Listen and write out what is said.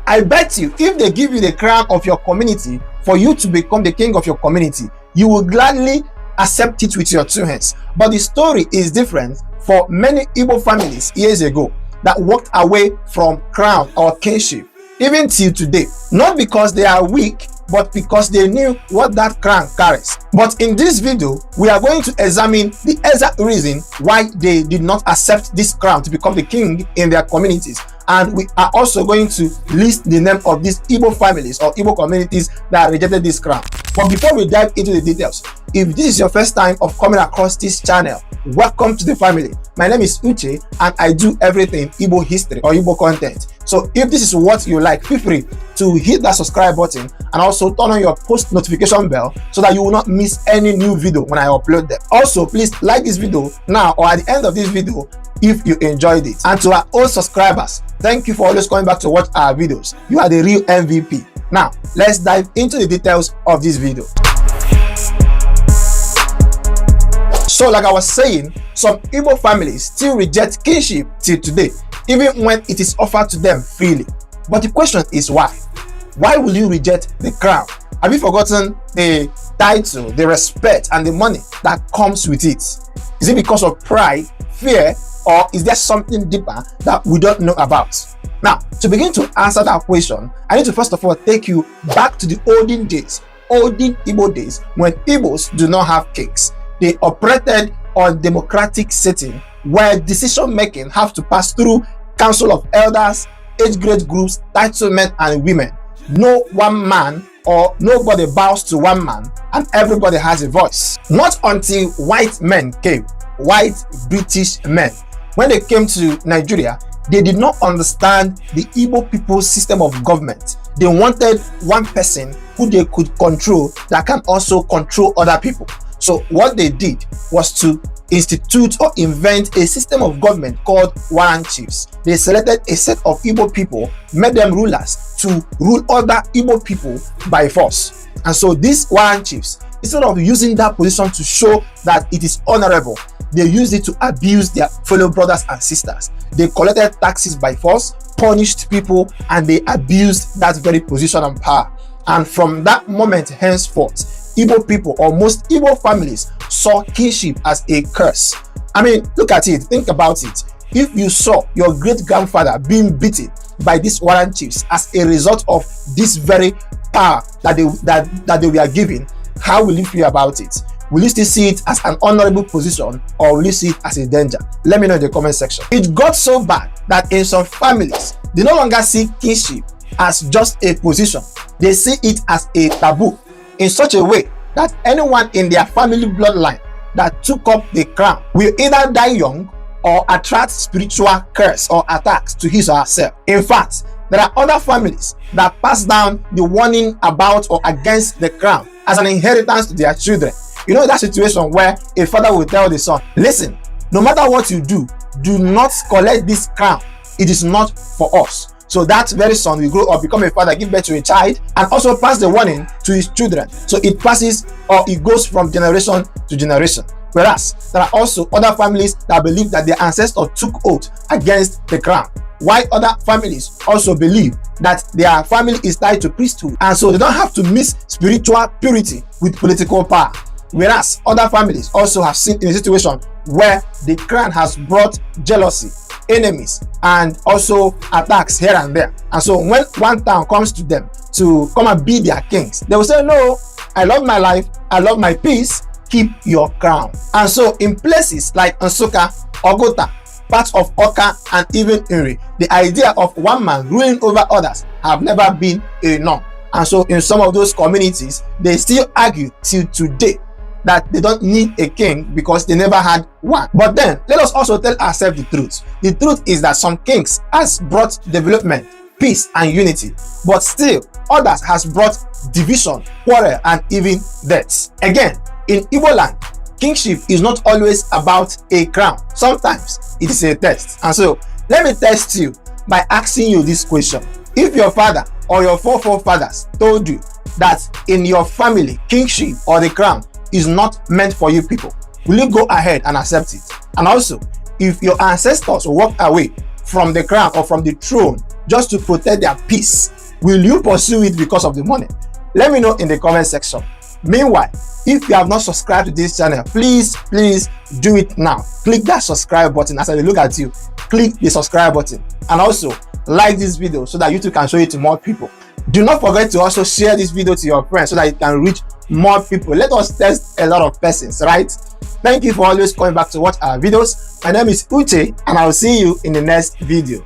I bet you, if they give you the crown of your community for you to become the king of your community, you will gladly accept it with your two hands. But the story is different for many Igbo families years ago that walked away from crown or kingship, even till today, not because they are weak, but because they knew what that crown carries. But in this video, we are going to examine the exact reason why they did not accept this crown to become the king in their communities. And we are also going to list the name of these Igbo families or Igbo communities that rejected this crown. But before we dive into the details, if this is your first time of coming across this channel, welcome to the family. My name is Uche and I do everything Igbo history or Igbo content. So if this is what you like, feel free to hit that subscribe button and also turn on your post notification bell so that you will not miss any new video when I upload them. Also, please like this video now or at the end of this video if you enjoyed it. And to our old subscribers, thank you for always coming back to watch our videos. You are the real MVP. Now, let's dive into the details of this video. So like I was saying, some Igbo families still reject kingship till today, even when it is offered to them freely. But the question is why? Why will you reject the crown? Have you forgotten the title, the respect, and the money that comes with it? Is it because of pride, fear, or is there something deeper that we don't know about? Now, to begin to answer that question, I need to first of all take you back to the olden days, olden Igbo days, when Igbos do not have kings. They operated on democratic setting where decision making have to pass through council of elders, age grade groups, title men and women. No one man or nobody bows to one man and everybody has a voice. Not until white men came, white British men. When they came to Nigeria, they did not understand the Igbo people's system of government. They wanted one person who they could control that can also control other people. So what they did was to institute or invent a system of government called warrant chiefs. They selected a set of Igbo people, made them rulers to rule other Igbo people by force. And so these warrant chiefs, instead of using that position to show that it is honorable, they used it to abuse their fellow brothers and sisters. They collected taxes by force, punished people, and they abused that very position and power. And from that moment henceforth, Igbo people or most Igbo families saw kingship as a curse. I mean, look at it, think about it. If you saw your great-grandfather being beaten by these warrant chiefs as a result of this very power that they were given, how will you feel about it? Will you still see it as an honorable position or will you see it as a danger? Let me know in the comment section. It got so bad that in some families, they no longer see kingship as just a position. They see it as a taboo in such a way that anyone in their family bloodline that took up the crown will either die young or attract spiritual curse or attacks to his or herself. In fact, there are other families that pass down the warning about or against the crown as an inheritance to their children. You know that situation where a father will tell the son, listen, no matter what you do, do not collect this crown. It is not for us. So that very son will grow up, become a father, give birth to a child, and also pass the warning to his children. So it passes or it goes from generation to generation. Whereas there are also other families that believe that their ancestors took oath against the crown. While other families also believe that their family is tied to priesthood, and so they don't have to mix spiritual purity with political power. Whereas other families also have seen in a situation where the crown has brought jealousy, enemies, and also attacks here and there. And so when one town comes to them to come and be their kings, they will say, no, I love my life, I love my peace, keep your crown. And so in places like Nsukka, Ogota, parts of Oka, and even Nri, the idea of one man ruling over others have never been a norm. And so in some of those communities, they still argue till today that they don't need a king because they never had one. But then let us also tell ourselves the truth. The truth is that some kings has brought development, peace, and unity, but still others has brought division, quarrel, and even deaths. Again, in Igbo land, kingship is not always about a crown. Sometimes it is a test. And so let me test you by asking you this question. If your father or your forefathers told you that in your family, kingship or the crown is not meant for you people, will you go ahead and accept it? And also, if your ancestors walked away from the crown or from the throne just to protect their peace Will you pursue it because of the money? Let me know in the comment section. Meanwhile, if you have not subscribed to this channel, please do it now. Click that subscribe button. As I look at you, click the subscribe button, and also like this video so that YouTube can show it to more people. Do not forget to also share this video to your friends so that it can reach more people. Let us test a lot of persons, right? Thank you for always coming back to watch our videos. My name is Uche, and I will see you in the next video.